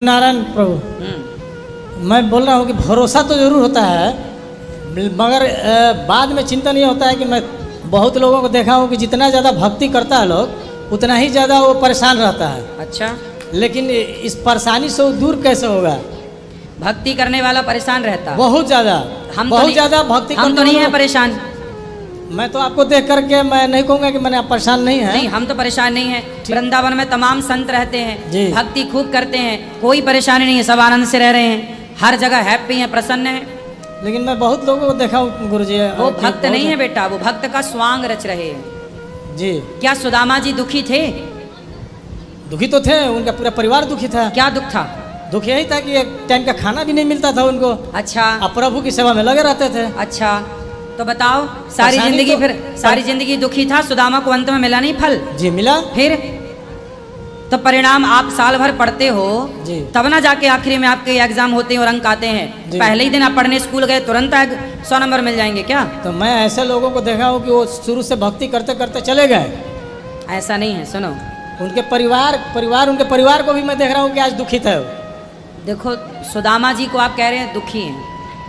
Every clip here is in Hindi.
नारायण प्रभु, मैं बोल रहा हूँ कि भरोसा तो जरूर होता है, मगर बाद में चिंतन ये होता है कि मैं बहुत लोगों को देखा हूँ कि जितना ज़्यादा भक्ति करता है लोग उतना ही ज़्यादा वो परेशान रहता है। अच्छा, लेकिन इस परेशानी से वो दूर कैसे होगा? भक्ति करने वाला परेशान रहता है बहुत ज़्यादा, हम बहुत तो ज़्यादा भक्ति हम तो नहीं है परेशान। मैं तो आपको देख करके मैं नहीं कहूँगा कि मैंने आप परेशान नहीं है। नहीं, हम तो परेशान नहीं है। वृंदावन में तमाम संत रहते हैं, भक्ति खूब करते हैं, कोई परेशानी नहीं है, सब आनंद से रह रहे हैं, हर जगह हैप्पी हैं, प्रसन्न हैं। लेकिन मैं बहुत लोगों को देखा हूँ गुरुजी, वो भक्त नहीं है बेटा, वो भक्त का स्वांग रच रहे हैं जी। क्या सुदामा जी दुखी थे? दुखी तो थे, उनका पूरा परिवार दुखी था। क्या दुख था? दुख यही था कि एक टाइम का खाना भी नहीं मिलता था उनको। अच्छा, अब प्रभु की सेवा में लगे रहते थे। अच्छा, तो बताओ सारी जिंदगी तो, फिर सारी जिंदगी दुखी था, सुदामा को अंत में मिला नहीं फल? जी मिला। फिर तो परिणाम आप साल भर पढ़ते हो जी, तब ना जाके आखिरी में आपके एग्जाम होते हैं और अंक आते हैं। पहले ही दिन आप पढ़ने स्कूल गए तुरंत 100 नंबर मिल जाएंगे क्या? तो मैं ऐसे लोगों को देखा हूँ कि वो शुरू से भक्ति करते करते चले गए। ऐसा नहीं है, सुनो, उनके उनके परिवार को भी मैं देख रहा हूँ कि आज दुखित है। देखो सुदामा जी को आप कह रहे हैं दुखी हैं,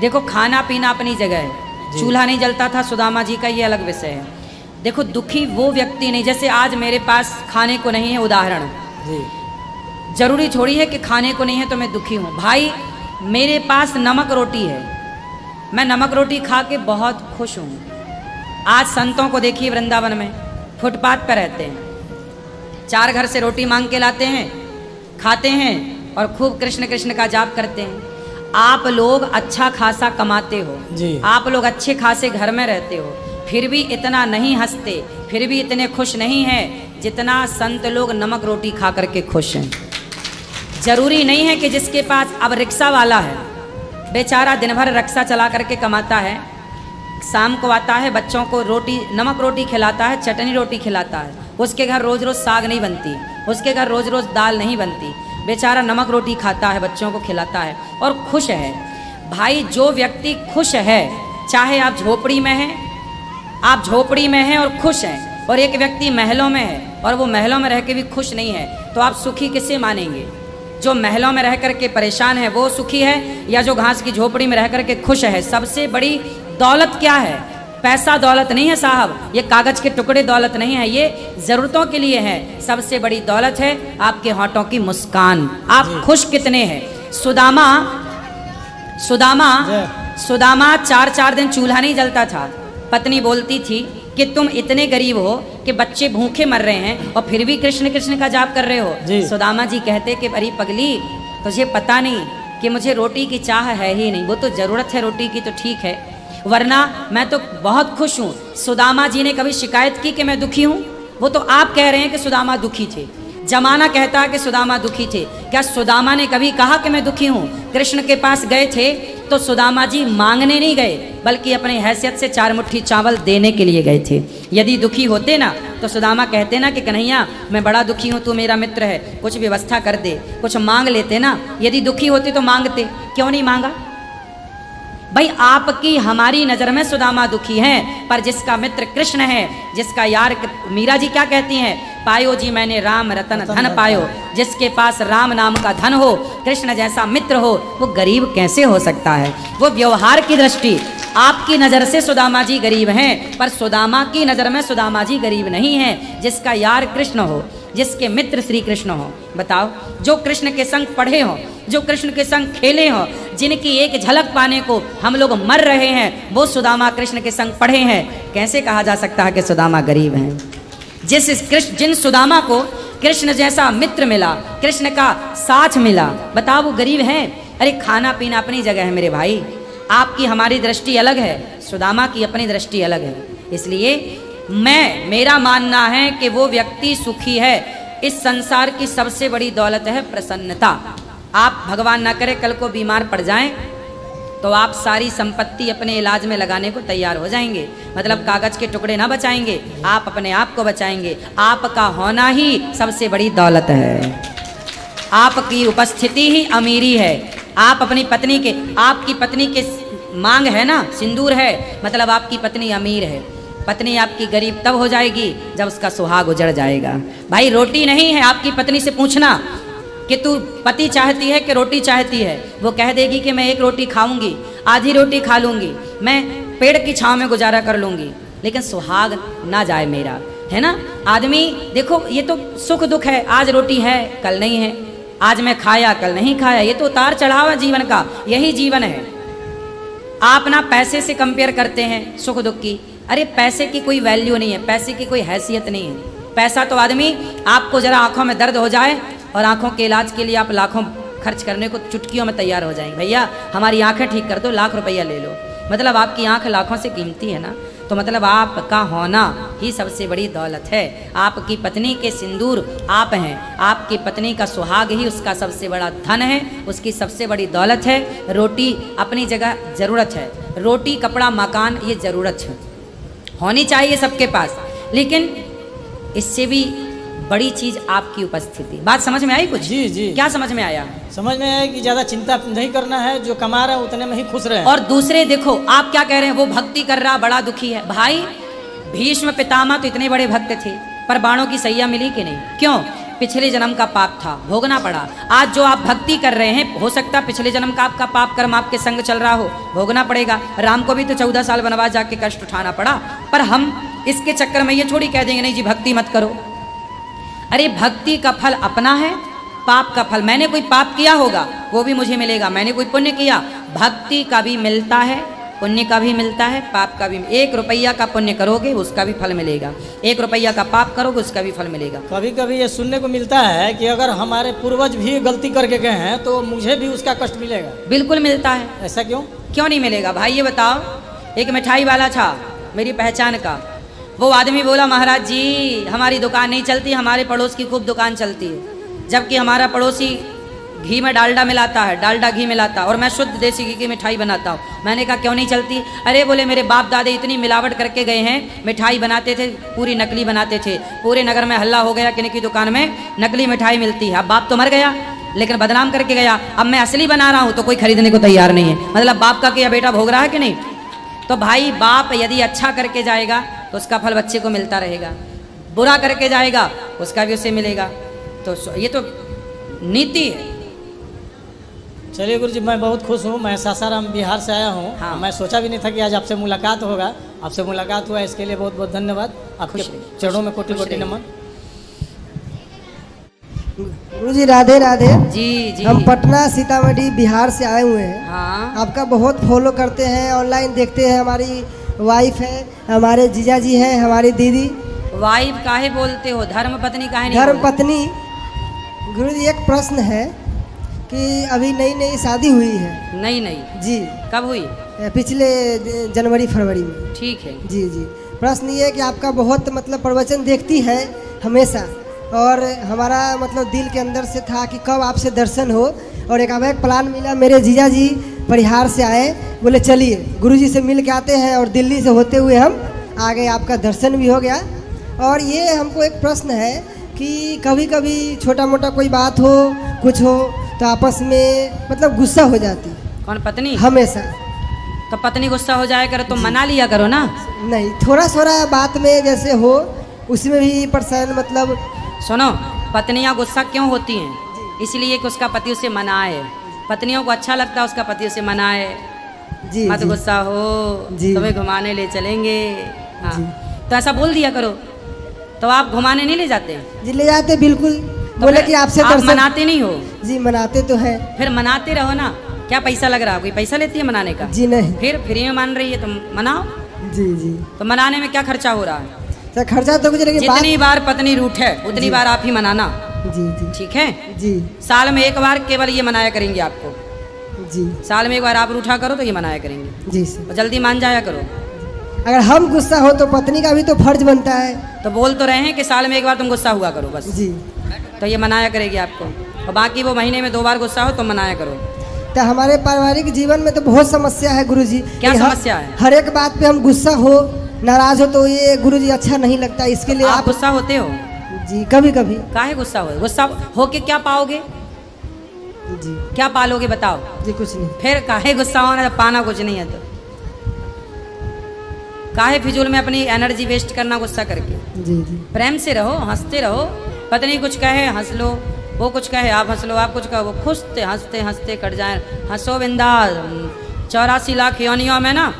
देखो खाना पीना अपनी जगह है, चूल्हा नहीं जलता था सुदामा जी का, ये अलग विषय है। देखो दुखी वो व्यक्ति नहीं, जैसे आज मेरे पास खाने को नहीं है, उदाहरण जी, जरूरी थोड़ी है कि खाने को नहीं है तो मैं दुखी हूँ। भाई मेरे पास नमक रोटी है, मैं नमक रोटी खा के बहुत खुश हूँ। आज संतों को देखिए वृंदावन में फुटपाथ पर रहते हैं, 4 घर से रोटी मांग के लाते हैं, खाते हैं और खूब कृष्ण कृष्ण का जाप करते हैं। आप लोग अच्छा खासा कमाते हो जी, आप लोग अच्छे खासे घर में रहते हो, फिर भी इतना नहीं हंसते, फिर भी इतने खुश नहीं है जितना संत लोग नमक रोटी खा करके खुश हैं। जरूरी नहीं है कि जिसके पास अब रिक्शा वाला है, बेचारा दिन भर रिक्शा चला करके कमाता है, शाम को आता है बच्चों को रोटी नमक रोटी खिलाता है, चटनी रोटी खिलाता है, उसके घर रोज रोज साग नहीं बनती, उसके घर रोज रोज दाल नहीं बनती, बेचारा नमक रोटी खाता है, बच्चों को खिलाता है और खुश है। भाई जो व्यक्ति खुश है, चाहे आप झोपड़ी में हैं, आप झोपड़ी में हैं और खुश हैं, और एक व्यक्ति महलों में है और वो महलों में रह के भी खुश नहीं है, तो आप सुखी किसे मानेंगे? जो महलों में रह करके परेशान है वो सुखी है, या जो घास की झोपड़ी में रह करके खुश है? सबसे बड़ी दौलत क्या है? पैसा दौलत नहीं है साहब, ये कागज के टुकड़े दौलत नहीं है, ये जरूरतों के लिए है। सबसे बड़ी दौलत है आपके होठों की मुस्कान, आप खुश कितने हैं। सुदामा 4 दिन चूल्हा नहीं जलता था, पत्नी बोलती थी कि तुम इतने गरीब हो कि बच्चे भूखे मर रहे हैं और फिर भी कृष्ण कृष्ण का जाप कर रहे हो। सुदामा जी कहते कि अरे पगली, तुझे पता नहीं कि मुझे रोटी की चाह है ही नहीं, वो तो जरूरत है रोटी की तो ठीक है, वरना मैं तो बहुत खुश हूँ। सुदामा जी ने कभी शिकायत की कि मैं दुखी हूँ? वो तो आप कह रहे हैं कि सुदामा दुखी थे, जमाना कहता है कि सुदामा दुखी थे। क्या सुदामा ने कभी कहा कि मैं दुखी हूँ? कृष्ण के पास गए थे तो सुदामा जी मांगने नहीं गए, बल्कि अपनी हैसियत से 4 मुट्ठी चावल देने के लिए गए थे। यदि दुखी होते ना तो सुदामा कहते ना कि कन्हैया मैं बड़ा दुखी हूँ, तू मेरा मित्र है, कुछ व्यवस्था कर दे, कुछ मांग लेते ना। यदि दुखी होते तो मांगते, क्यों नहीं मांगा? भाई आपकी हमारी नजर में सुदामा दुखी हैं, पर जिसका मित्र कृष्ण है, जिसका यार, मीरा जी क्या कहती हैं? पायो जी मैंने राम रतन धन पायो, जिसके पास राम नाम का धन हो, कृष्ण जैसा मित्र हो, वो गरीब कैसे हो सकता है? वो व्यवहार की दृष्टि, आपकी नज़र से सुदामा जी गरीब हैं, पर सुदामा की नज़र में सुदामा जी गरीब नहीं हैं। जिसका यार कृष्ण हो, जिसके मित्र श्री कृष्ण हो, बताओ, जो कृष्ण के संग पढ़े हो, जो कृष्ण के संग खेले हो, जिनकी एक झलक पाने को हम लोग मर रहे हैं, वो सुदामा कृष्ण के संग पढ़े हैं, कैसे कहा जा सकता है कि सुदामा गरीब हैं? जिन सुदामा को कृष्ण जैसा मित्र मिला, कृष्ण का साथ मिला, बताओ वो गरीब हैं? अरे खाना पीना अपनी जगह है मेरे भाई, आपकी हमारी दृष्टि अलग है, सुदामा की अपनी दृष्टि अलग है। इसलिए मेरा मानना है कि वो व्यक्ति सुखी है। इस संसार की सबसे बड़ी दौलत है प्रसन्नता। आप भगवान ना करे कल को बीमार पड़ जाएं तो आप सारी संपत्ति अपने इलाज में लगाने को तैयार हो जाएंगे, मतलब कागज के टुकड़े ना बचाएंगे, आप अपने आप को बचाएंगे। आपका होना ही सबसे बड़ी दौलत है, आपकी उपस्थिति ही अमीरी है। आप अपनी पत्नी के, आपकी पत्नी के मांग है ना, सिंदूर है, मतलब आपकी पत्नी अमीर है। पत्नी आपकी गरीब तब हो जाएगी जब उसका सुहाग उजड़ जाएगा। भाई रोटी नहीं है, आपकी पत्नी से पूछना कि तू पति चाहती है कि रोटी चाहती है, वो कह देगी कि मैं एक रोटी खाऊंगी, आधी रोटी खा लूंगी, मैं पेड़ की छांव में गुजारा कर लूंगी, लेकिन सुहाग ना जाए मेरा, है ना। आदमी देखो ये तो सुख दुख है, आज रोटी है कल नहीं है, आज मैं खाया कल नहीं खाया, ये तो उतार चढ़ाव है जीवन का, यही जीवन है। आप ना पैसे से कंपेयर करते हैं सुख दुख की, अरे पैसे की कोई वैल्यू नहीं है, पैसे की कोई हैसियत नहीं है। पैसा तो आदमी, आपको जरा आंखों में दर्द हो जाए और आंखों के इलाज के लिए आप लाखों खर्च करने को चुटकियों में तैयार हो जाएंगे, भैया हमारी आंखें ठीक कर दो, लाख रुपया ले लो, मतलब आपकी आंख लाखों से कीमती है ना, तो मतलब आपका होना ही सबसे बड़ी दौलत है। आपकी पत्नी के सिंदूर आप हैं, आपकी पत्नी का सुहाग ही उसका सबसे बड़ा धन है, उसकी सबसे बड़ी दौलत है। रोटी अपनी जगह ज़रूरत है, रोटी कपड़ा मकान ये ज़रूरत है, होनी चाहिए सबके पास, लेकिन इससे भी बड़ी चीज आपकी उपस्थिति। बात समझ में आई कुछ? जी जी। क्या समझ में आया? समझ में आया कि ज्यादा चिंता नहीं करना है, जो कमा रहा है उतने में ही खुश रहे। और दूसरे देखो आप क्या कह रहे हैं, वो भक्ति कर रहा बड़ा दुखी है। भाई भीष्म पितामह तो इतने बड़े भक्त थे, पर बाणों की सैया मिली कि नहीं? क्यों? पिछले जन्म का पाप था, भोगना पड़ा। आज जो आप भक्ति कर रहे हैं, हो सकता पिछले जन्म का आपका पाप कर्म आपके संग चल रहा हो, भोगना पड़ेगा। राम को भी तो 14 साल वनवास जाके कष्ट उठाना पड़ा, पर हम इसके चक्कर में ये थोड़ी कह देंगे नहीं जी भक्ति मत करो। अरे भक्ति का फल अपना है, पाप का फल, मैंने कोई पाप किया होगा वो भी मुझे मिलेगा, मैंने कोई पुण्य किया, भक्ति का भी मिलता है, पुण्य का भी मिलता है, पाप का भी। 1 रुपया का पुण्य करोगे उसका भी फल मिलेगा, 1 रुपया का पाप करोगे उसका भी फल मिलेगा। कभी कभी ये सुनने को मिलता है कि अगर हमारे पूर्वज भी गलती करके गए हैं तो मुझे भी उसका कष्ट मिलेगा। बिल्कुल मिलता है। ऐसा क्यों? क्यों नहीं मिलेगा भाई, ये बताओ। एक मिठाई वाला था मेरी पहचान का, वो आदमी बोला महाराज जी हमारी दुकान नहीं चलती, हमारे पड़ोस की खूब दुकान चलती है, जबकि हमारा पड़ोसी घी में डालडा मिलाता है, डालडा घी मिलाता है, और मैं शुद्ध देसी घी की मिठाई बनाता हूँ। मैंने कहा क्यों नहीं चलती? अरे बोले मेरे बाप दादे इतनी मिलावट करके गए हैं, मिठाई बनाते थे पूरी नकली बनाते थे, पूरे नगर में हल्ला हो गया कि इनकी दुकान में नकली मिठाई मिलती है। अब बाप तो मर गया लेकिन बदनाम करके गया, अब मैं असली बना रहा हूँ तो कोई खरीदने को तैयार नहीं है। मतलब बाप का क्या बेटा भोग रहा है कि नहीं? तो भाई बाप यदि अच्छा करके जाएगा तो उसका फल बच्चे को मिलता रहेगा, बुरा करके जाएगा उसका भी उसे मिलेगा, तो ये तो नीति है। चलिए गुरु जी, मैं बहुत खुश हूँ, मैं सासाराम बिहार से आया हूँ। हाँ। मैं सोचा भी नहीं था कि आज आपसे मुलाकात होगा, आपसे मुलाकात हुआ इसके लिए बहुत बहुत धन्यवाद। आपके चरणों में कोटि कोटि नमन। गुरु जी राधे राधे। जी जी। हम पटना सीतामढ़ी बिहार से आए हुए हैं। हाँ। आपका बहुत फॉलो करते हैं, ऑनलाइन देखते हैं। हमारी वाइफ है, हमारे जीजा जी हैं, हमारी दीदी। वाइफ काहे बोलते हो, धर्म पत्नी काहे नहीं धर्म बोलते? पत्नी। गुरु जी एक प्रश्न है कि अभी नई नई शादी हुई है। नहीं नहीं। जी। कब हुई? पिछले जनवरी फरवरी में। ठीक है। जी जी। प्रश्न ये है कि आपका बहुत मतलब प्रवचन देखती है हमेशा, और हमारा मतलब दिल के अंदर से था कि कब आपसे दर्शन हो, और एक प्लान मिला। मेरे जीजा जी परिहार से आए, बोले चलिए गुरुजी से मिल के आते हैं, और दिल्ली से होते हुए हम आ गए, आपका दर्शन भी हो गया। और ये हमको एक प्रश्न है कि कभी कभी छोटा मोटा कोई बात हो, कुछ हो, तो आपस में मतलब गुस्सा हो जाती। कौन? पत्नी? हमेशा। तो पत्नी गुस्सा हो जाए करे तो मना लिया करो ना। नहीं, थोड़ा थोड़ा बात में जैसे हो उसमें भी परेशान मतलब। सुनो, पत्नियां गुस्सा क्यों होती हैं? इसलिए कि उसका पति उसे मनाए। पत्नियों को अच्छा लगता है उसका पति उसे मनाए, जी मत जी। गुस्सा हो, जी। तुम्हें घुमाने ले चलेंगे। हाँ, जी। तो ऐसा बोल दिया करो। तो आप घुमाने नहीं ले जाते? जी ले जाते बिल्कुल। तो बोले फिर कि आपसे आप दर्शन। मनाते नहीं हो? जी मनाते तो है। फिर मनाते रहो ना। क्या पैसा लग रहा है? कोई पैसा लेती है मनाने का? जी नहीं। फिर फ्री में मान रही है तो मनाओ। जी जी। तो मनाने में क्या खर्चा हो रहा है? सर खर्चा तो कुछ नहीं। जितनी बार पत्नी रूठे उतनी बार आप ही मनाना। जी जी। ठीक है? जी साल में एक बार केवल ये मनाया करेंगे आपको। जी। साल में एक बार आप रूठा करो तो ये मनाया करेंगे। जी सर। और जल्दी मान जाया करो। अगर हम गुस्सा हो तो पत्नी का भी तो फर्ज बनता है। तो बोल तो रहे हैं कि साल में एक बार तुम गुस्सा हुआ करो बस। जी। तो ये मनाया करेगी आपको, और बाकी वो महीने में 2 बार गुस्सा हो तो मनाया करो। तो हमारे पारिवारिक जीवन में तो बहुत समस्या है गुरुजी। क्या कि समस्या है? हर एक बात पे हम गुस्सा हो, नाराज हो, तो ये गुरुजी अच्छा नहीं लगता। इसके लिए आप आप गुस्सा होते हो? जी कभी कभी। काहे गुस्सा हो? गुस्सा हो के क्या पाओगे? जी। क्या पालोगे बताओ? जी कुछ नहीं। फिर काहे गुस्सा होना जब पाना कुछ नहीं है तो? काहे फिजूल में अपनी एनर्जी वेस्ट करना गुस्सा करके? जी जी। प्रेम से रहो, हंसते रहो। पत्नी कुछ कहे हंस लो, वो कुछ कहे आप हंस लो, आप कुछ कहो वो खुश थे, हंसते हंसते कट जाए। हंसो बिंदास। 84 लाख योनियों में ना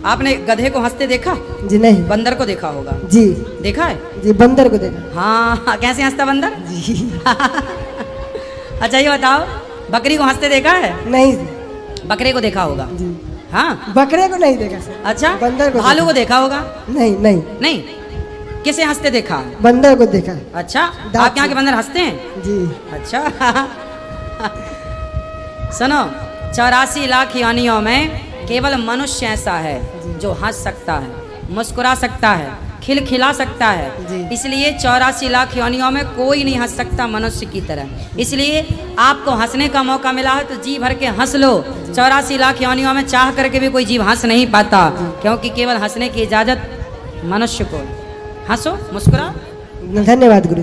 आपने गधे को हंसते देखा? जी नहीं। बंदर को देखा होगा? जी देखा है? जी बंदर को देखा। हाँ कैसे हंसता बंदर? जी अच्छा ये बताओ, बकरी को हंसते देखा है? नहीं। बकरे को देखा होगा? जी हाँ। बकरे को नहीं देखा सर। अच्छा बंदर को भालू को देखा होगा? नहीं नहीं नहीं। किसे हंसते देखा? बंदर को देखा। अच्छा आपके यहाँ के बंदर हंसते हैं? जी। अच्छा सुनो, 84 लाख योनियों में केवल मनुष्य ऐसा है जो हंस सकता है, मुस्कुरा सकता है, खिलखिला सकता है। इसलिए 84 लाख योनियों में कोई नहीं हंस सकता मनुष्य की तरह। इसलिए आपको हंसने का मौका मिला है तो जी भर के हंस लो। 84 लाख योनियों में चाह करके भी कोई जीव हंस नहीं पाता, क्योंकि केवल हंसने की इजाजत मनुष्य को है। हंसो, मुस्कुरा। धन्यवाद गुरु।